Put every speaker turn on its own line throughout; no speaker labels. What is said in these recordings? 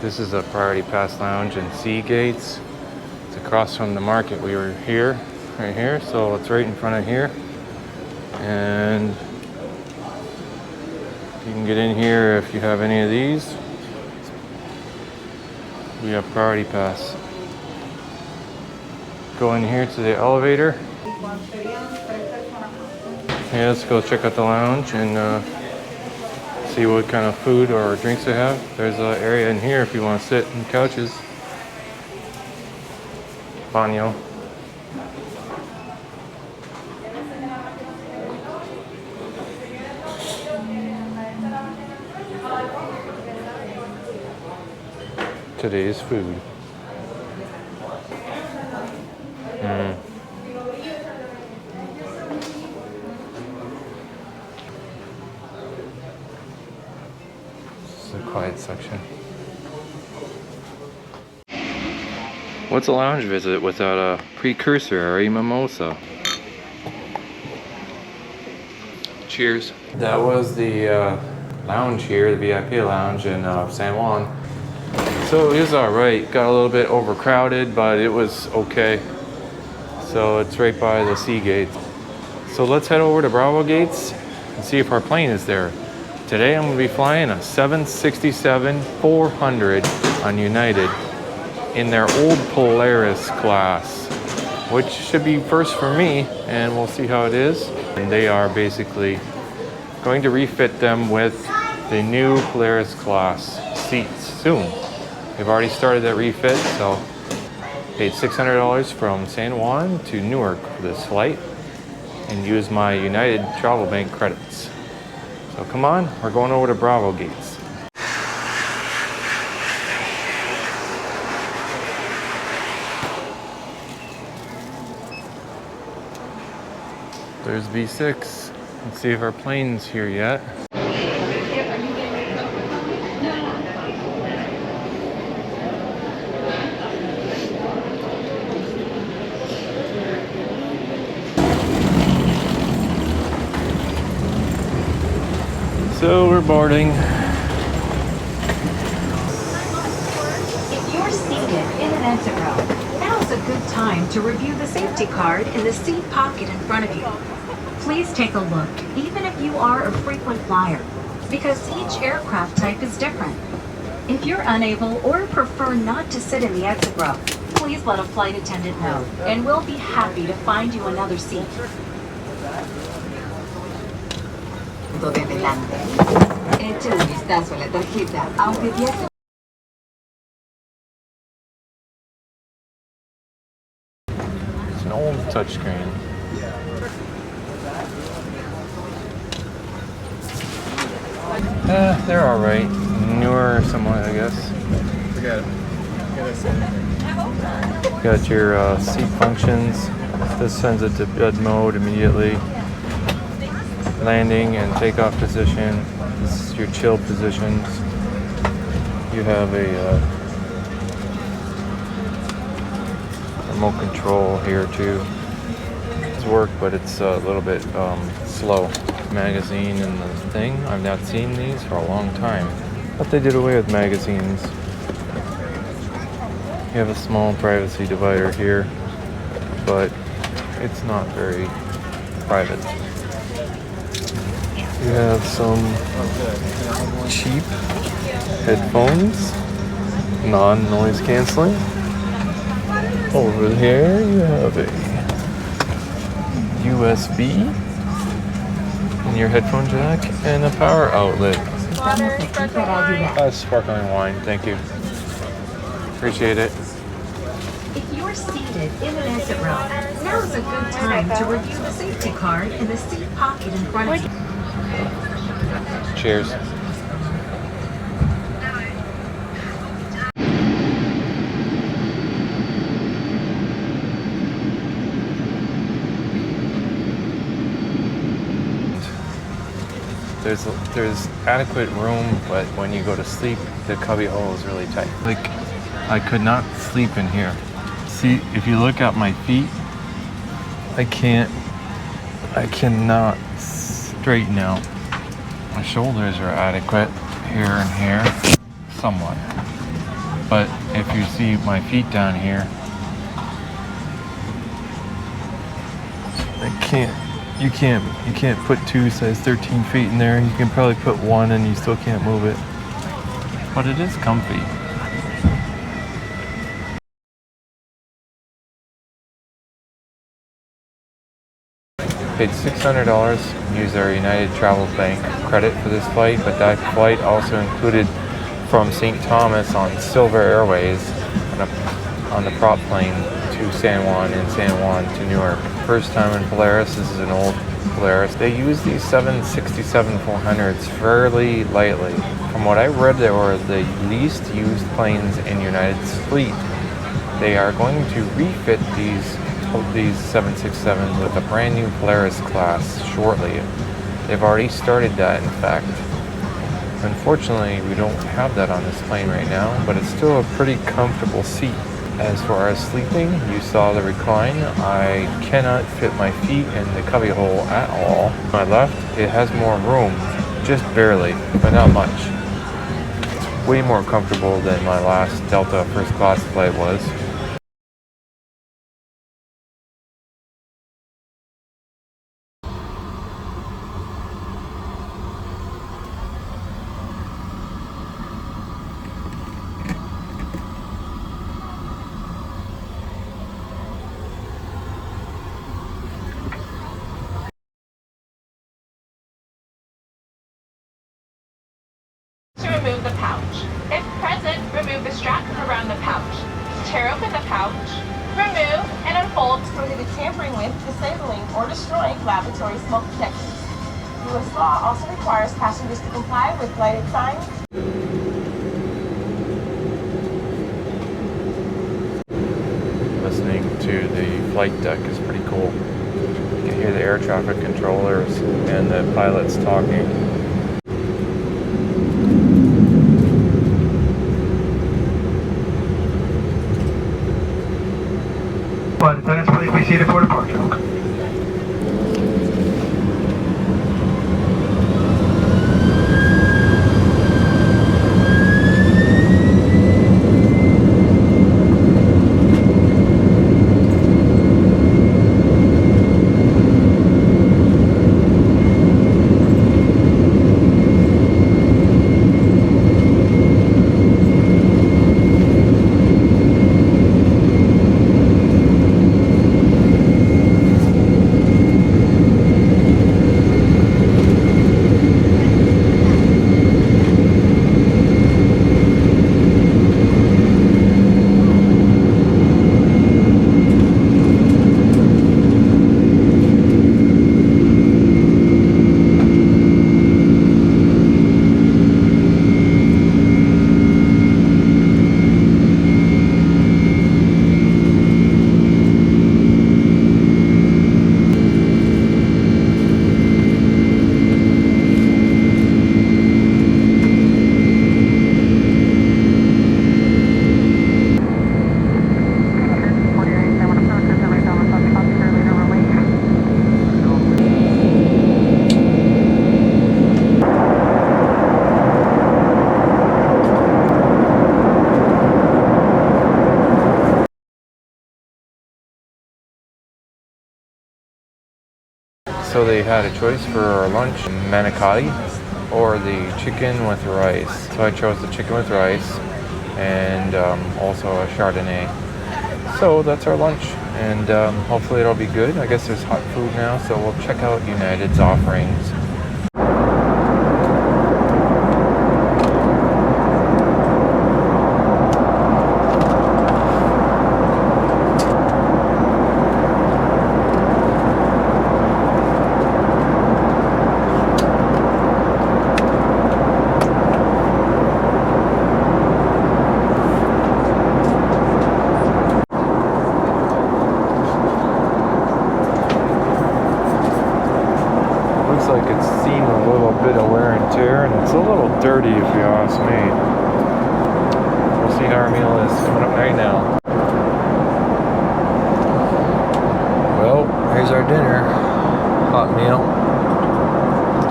This is a Priority Pass Lounge in C Gates. It's across from the market. We were here, right here, so it's right in front of here. And you can get in here if you have any of these. We have Priority Pass. Go in here to the elevator. Yeah, let's go check out the lounge and see what kind of food or drinks they have. There's an area in here if you want to sit on couches. Baño. Today's food. This is a quiet section. What's a lounge visit without a precursor or a mimosa? Cheers. That was the lounge here, the VIP lounge in San Juan. So it was alright. Got a little bit overcrowded, but it was okay. So it's right by the C Gate. So let's head over to Bravo Gates and see if our plane is there. Today I'm going to be flying a 767-400 on United in their old Polaris class, which should be first for me, and we'll see how it is. And they are basically going to refit them with the new Polaris class seats soon. They've already started that refit, so paid $600 from San Juan to Newark for this flight and used my United Travel Bank credits. So come on, we're going over to Bravo Gates. There's B6. Let's see if our plane's here yet. So we're boarding.
If you're seated in an exit row, now's a good time to review the safety card in the seat pocket in front of you. Please take a look, even if you are a frequent flyer, because each aircraft type is different. If you're unable or prefer not to sit in the exit row, please let a flight attendant know, and we'll be happy to find you another seat. De delante. Eche un vistazo a la tarjeta, aunque viaje.
It's an old touchscreen. They're alright. Newer or somewhat, I guess.
Forget it.
Got your seat functions. This sends it to bed mode immediately. Landing and takeoff position. This is your chill positions. You have a remote control here too. It's work, but it's a little bit slow. Magazine and the thing. I've not seen these for a long time. But they did away with magazines. You have a small privacy divider here, but it's not very private. You have some cheap headphones, non-noise canceling. Over here you have a USB and your headphone jack and a power outlet. Sparkling wine, thank you. Appreciate it.
If you're seated in an exit row, now's a good time to review the safety card in the seat pocket in front of you.
Cheers. There's adequate room, but when you go to sleep, the cubby hole is really tight. Like, I could not sleep in here. See, if you look at my feet, I cannot straighten out. My shoulders are adequate here and here, somewhat. But if you see my feet down here, you can't put two size 13 feet in there. You can probably put one and you still can't move it. But it is comfy. Paid $600, used our United Travel Bank credit for this flight, but that flight also included from St. Thomas on Silver Airways on the prop plane to San Juan and San Juan to Newark. First time in Polaris. This is an old Polaris. They use these 767-400s fairly lightly. From what I read, they were the least used planes in United's fleet. They are going to refit these 767s with a brand new Polaris class shortly. They've already started that, in fact. Unfortunately, we don't have that on this plane right now, but it's still a pretty comfortable seat. As far as sleeping, you saw the recline. I cannot fit my feet in the cubby hole at all. On my left, it has more room, just barely, but not much. It's way more comfortable than my last Delta first class flight was.
Remove the pouch. If present, remove the strap from around the pouch. Tear open the pouch. Remove and unfold.
Prohibit tampering with, disabling, or destroying laboratory smoke detectors. U.S. law also requires passengers to comply with lighted signs.
Listening to the flight deck is pretty cool. You can hear the air traffic controllers and the pilots talking.
Attendants, please be seated for departure.
So they had a choice for our lunch, manicotti or the chicken with rice. So I chose the chicken with rice and also a Chardonnay. So that's our lunch, and hopefully it'll be good. I guess there's hot food now, so we'll check out United's offerings. Like it's seen a little bit of wear and tear, and it's a little dirty if you ask me. We'll see how our meal is coming up right now. Well, here's our dinner. Hot meal.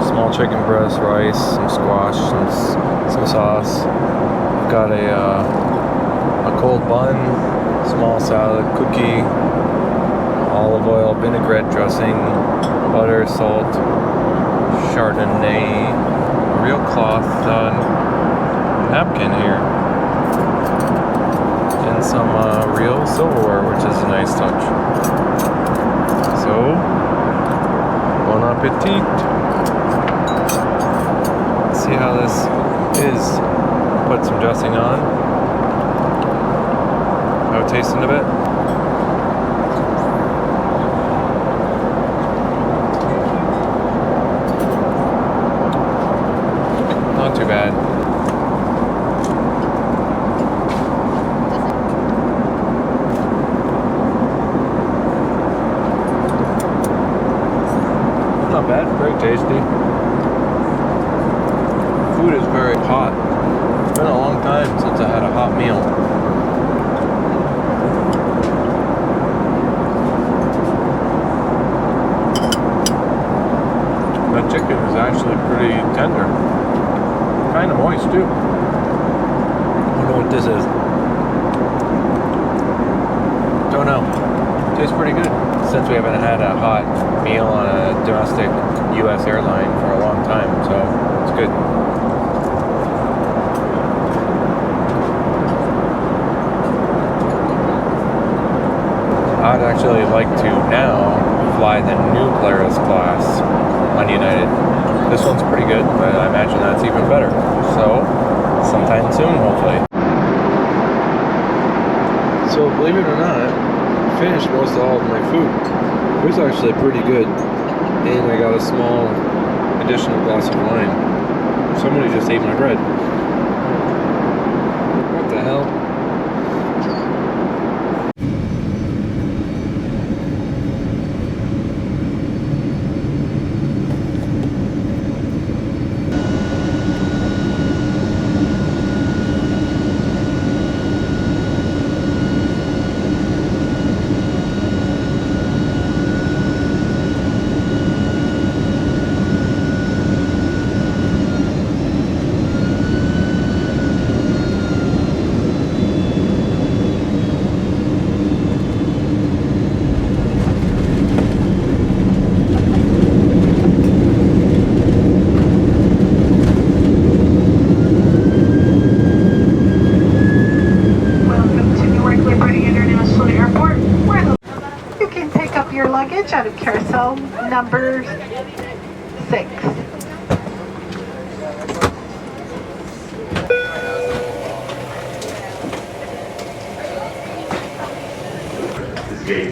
Small chicken breast, rice, some squash, some sauce. We've got a cold bun, small salad, cookie, olive oil, vinaigrette dressing, butter, salt, Chardonnay, a real cloth napkin here, and some real silverware, which is a nice touch. So, bon appetit. Let's see how this is. Put some dressing on. Have a taste in a bit. Not too bad. Not bad, very tasty. Food is very hot. It's been a long time since I had a hot meal. That chicken is actually pretty tender. Kind of moist too. I don't know what this is. Don't know. Tastes pretty good. Since we haven't had a hot meal on a domestic US airline for a long time, so it's good. I'd actually like to now fly the new Polaris class on United. This one's pretty good, but I imagine that's even better. So, sometime soon, hopefully. So, believe it or not, I finished most all of my food. It was actually pretty good. And I got a small additional glass of wine. Somebody just ate my bread. What the hell?
Out of carousel number 6.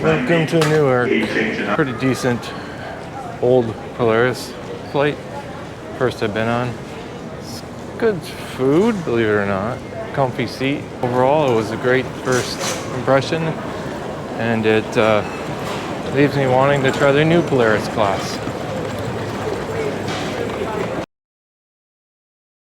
Welcome to Newark. Pretty decent old Polaris flight. First I've been on. It's good food, believe it or not. Comfy seat. Overall, it was a great first impression, and it leaves me wanting to try the new Polaris class.